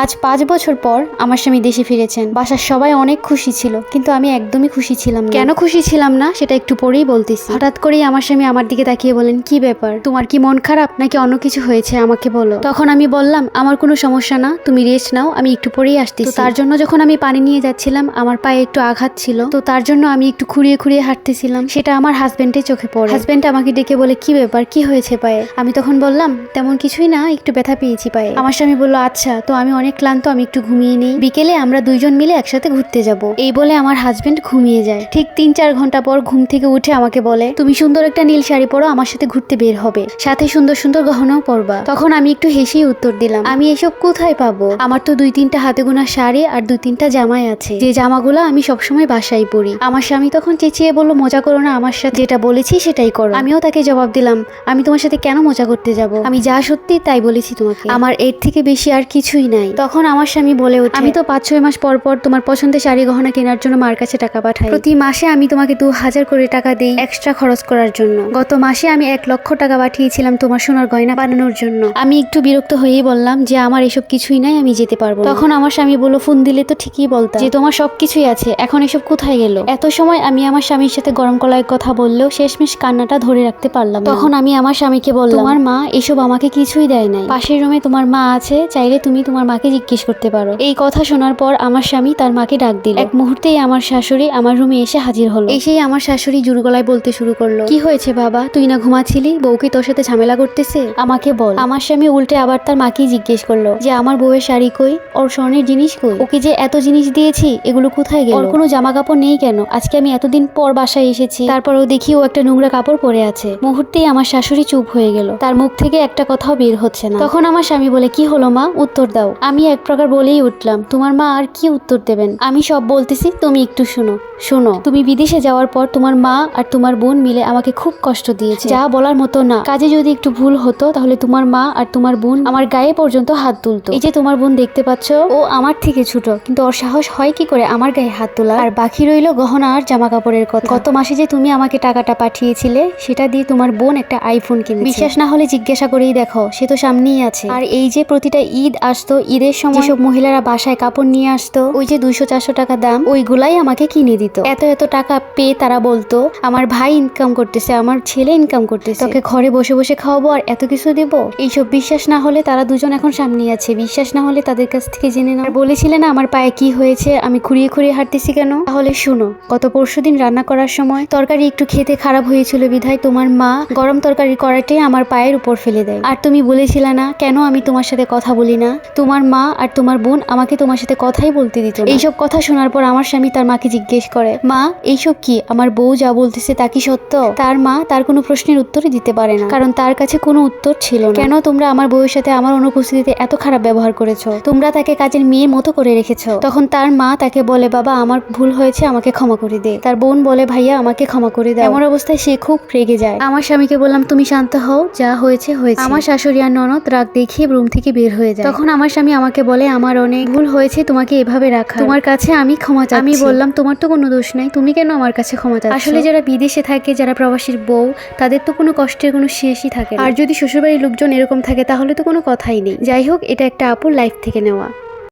আজ 5 বছর পর আমার স্বামী দেশে ফিরেছেন। বাসার সবাই অনেক খুশি ছিল, কিন্তু আমি একদমই খুশি ছিলাম না। কেন খুশি ছিলাম না সেটা একটু পরেই বলতেছি। হঠাৎ করেই আমার স্বামী আমার দিকে তাকিয়ে বলেন, কি ব্যাপার, তোমার কি মন খারাপ নাকি অন্য কিছু হয়েছে, আমাকে বলো। তখন আমি বললাম, আমার কোনো সমস্যা না, তুমি রেস্ট নাও, আমি একটু পরেই আসতেছি। তার জন্য যখন আমি পানি নিয়ে যাচ্ছিলাম, আমার পায়ে একটু আঘাত ছিল, তো তার জন্য আমি একটু খুঁড়িয়ে খুঁড়িয়ে হাঁটতেছিলাম। সেটা আমার হাজবেন্ডের চোখে পড়ে। হাজবেন্ড আমাকে ডেকে বলে, কি ব্যাপার, কি হয়েছে পায়ে? আমি তখন বললাম, তেমন কিছুই না, একটু ব্যথা পেয়েছি পায়ে। আমার স্বামী বলল, আচ্ছা, তো আমি অনেক ক্লান্ত, আমি একটু ঘুমিয়ে নেই, বিকেলে আমরা দুইজন মিলে একসাথে ঘুরতে যাব। এই বলে আমার হাজবেন্ড ঘুমিয়ে যায়। ঠিক 3-4 ঘন্টা পর ঘুম থেকে উঠে আমাকে বলে, তুমি সুন্দর একটা নীল শাড়ি পরো, আমার সাথে ঘুরতে বের হবে, সাথে সুন্দর সুন্দর গহনাও পরবা। তখন আমি একটু হেসেই উত্তর দিলাম, আমি এসব কোথায় পাবো? আমার তো 2-3টা হাতে গোনা শাড়ি আর 2-3টা জামাই আছে, যে জামাগুলো আমি সবসময় বাসায় পরি। আমার স্বামী তখন চেঁচিয়ে বলল, মজা করো না আমার সাথে, যেটা বলেছি সেটাই করো। আমিও তাকে জবাব দিলাম, আমি তোমার সাথে কেন মজা করতে যাব? আমি যা সত্যি তাই বলেছি তোমাকে, আমার এর থেকে বেশি আর কিছুই নাই। তখন আমার স্বামী বলে ওঠে, আমি তো 5-6 মাস পর পর তোমার পছন্দের শাড়ি গহনা কেনার জন্য মার কাছে টাকা পাঠাই। প্রতি মাসে আমি তোমাকে 2000 করে টাকা দেই এক্সট্রা খরচ করার জন্য। গত মাসে আমি 1 লক্ষ টাকা পাঠিয়েছিলাম তোমার সোনার গয়না বানানোর জন্য। আমি একটু বিরক্ত হয়েই বললাম যে আমার এসব কিছুই নাই, আমি যেতে পারবো। তখন আমার স্বামী বলল, ফোন দিলে তো ঠিকই বলতা যে তোমার সবকিছুই আছে, এখন এসব কোথায় গেল? এত সময় আমি আমার স্বামীর সাথে গরম কলায় কথা বললেও শেষমেশ কান্নাটা ধরে রাখতে পারলাম। তখন আমি আমার স্বামীকে বললাম, তোমার মা এসব আমাকে কিছুই দেয় নাই, পাশের রুমে তোমার মা আছে, চাইলে তুমি তোমার মাকে জিজ্ঞেস করতে পারো। এই কথা শোনার পর আমার স্বামী তার মাকে ডাক দিল। এক মুহূর্তেই আমার শাশুড়ি আমার রুমে এসে হাজির হলো। এসেই আমার শাশুড়ি জোর গলায় বলতে শুরু করলো, কি হয়েছে বাবা, তুই না ঘুমাচ্ছিলি, বউ কি তোর সাথে ঝামেলা করতেছে, আমাকে বল। আমার স্বামী উল্টে আবার তার মাকেই জিজ্ঞেস করলো যে আমার বউয়ের শাড়ি কই, ওর স্বর্ণের জিনিস কই, ওকে যে এত জিনিস দিয়েছি এগুলো কোথায় গেল, ওর কোনো জামা কাপড় নেই কেন? আজকে আমি এতদিন পর বাসায় এসেছি, তারপরও দেখি ও একটা নোংরা কাপড় পরে আছে। মুহূর্তেই আমার শাশুড়ি চুপ হয়ে গেল, তার মুখ থেকে একটা কথাও বের হচ্ছে না। তখন আমার স্বামী বলে, কি হলো মা, উত্তর দাও। আমি এক প্রকার বলেই উঠলাম, তোমার মা আর কি উত্তর দেবেন, আমি সব বলতেছি, তুমি একটু শোনো। তুমি বিদেশে যাওয়ার পর তোমার মা আর তোমার বোন মিলে আমাকে খুব কষ্ট দিয়েছে, যা বলার মতো না। কাজে যদি একটু ভুল হতো তাহলে তোমার মা আর তোমার বোন আমার গায়ে পর্যন্ত হাত তুলতো। এই যে তোমার বোন দেখতে পাচ্ছ, ও আমার থেকে ছোট, কিন্তু ওর সাহস হয় কি করে আমার গায়ে হাত তোলা? আর বাকি রইল গহনা আর জামা কাপড়ের কথা। গত মাসে যে তুমি আমাকে টাকাটা পাঠিয়েছিলে, সেটা দিয়ে তোমার বোন একটা আইফোন কিনেছে। বিশ্বাস না হলে জিজ্ঞাসা করেই দেখো, সে তো সামনেই আছে। আর এই যে প্রতিটা ঈদ আসতো, ঈদের সময় সব মহিলারা বাসায় কাপড় নিয়ে আসতো, ওই যে 200-400 টাকা দাম, ওইগুলাই আমাকে কিনে দিত। এত টাকা পেয়ে তারা বলতো, আমার ভাই ইনকাম করতেছে, আমার ছেলে ইনকাম করতেছে, তোকে ঘরে বসে বসে খাওয়াবো আর এত কিছু দিব। এইসব বিশ্বাস না হলে তারা দুজন এখন সামনে আছে, বিশ্বাস না হলে তাদের কাছ থেকে জেনে নাও। বলেছিলে না আমার পায়ে কি হয়েছে, আমি খুঁড়িয়ে খুঁড়িয়ে হাঁটতেছি কেন? তাহলে শুনো, গত পরশুদিন রান্না করার সময় তরকারি একটু খেতে খারাপ হয়েছিল বিধায় তোমার মা গরম তরকারি কড়াইটাই আমার পায়ের উপর ফেলে দেয়। আর তুমি বলেছিলে না কেন আমি তোমার সাথে কথা বলি না, তোমার মা আর তোমার বোন আমাকে তোমার সাথে কথাই বলতে দিত না। এইসব কথা শোনার পর আমার স্বামী তার মাকে জিজ্ঞেস করে, মা এইসব কি, আমার বউ যা বলতেছে তা কি সত্য? তার মা তার কোনো প্রশ্নের উত্তরই দিতে পারে না, কারণ তার কাছে কোনো উত্তর ছিল না। কেন তোমরা আমার বউয়ের সাথে আমার অনুপস্থিতিতে এত খারাপ ব্যবহার করেছো? তোমরা তাকে কাজের মেয়ের মতো করে রেখেছো। তখন তার মা তাকে বলে, বাবা আমার ভুল হয়েছে, আমাকে ক্ষমা করে দে। তার বোন বলে, ভাইয়া আমাকে ক্ষমা করে দাও। এমন অবস্থায় সে খুব রেগে যায়। আমার স্বামীকে বললাম, তুমি শান্ত হও, যা হয়েছে হয়েছে। আমার শাশুড়ি আর ননদ রাগ দেখিয়ে রুম থেকে বের হয়ে যায়। তখন আমার স্বামী আমাকে বলে, আমার অনেক ভুল হয়েছে তোমাকে এভাবে রাখা, তোমার কাছে আমি ক্ষমা চাচ্ছি। আমি বললাম, তোমার তো কোনো দোষ নাই, তুমি কেন আমার কাছে ক্ষমা চাচ্ছ? আসলে যারা বিদেশে থাকে, যারা প্রবাসীর বউ, তাদের তো কোনো কষ্টের কোনো শেষই থাকে না। আর যদি শ্বশুরবাড়ির লোকজন এরকম থাকে তাহলে তো কোনো কথাই নেই। যাই হোক, এটা একটা আপুর লাইফ থেকে নেওয়া।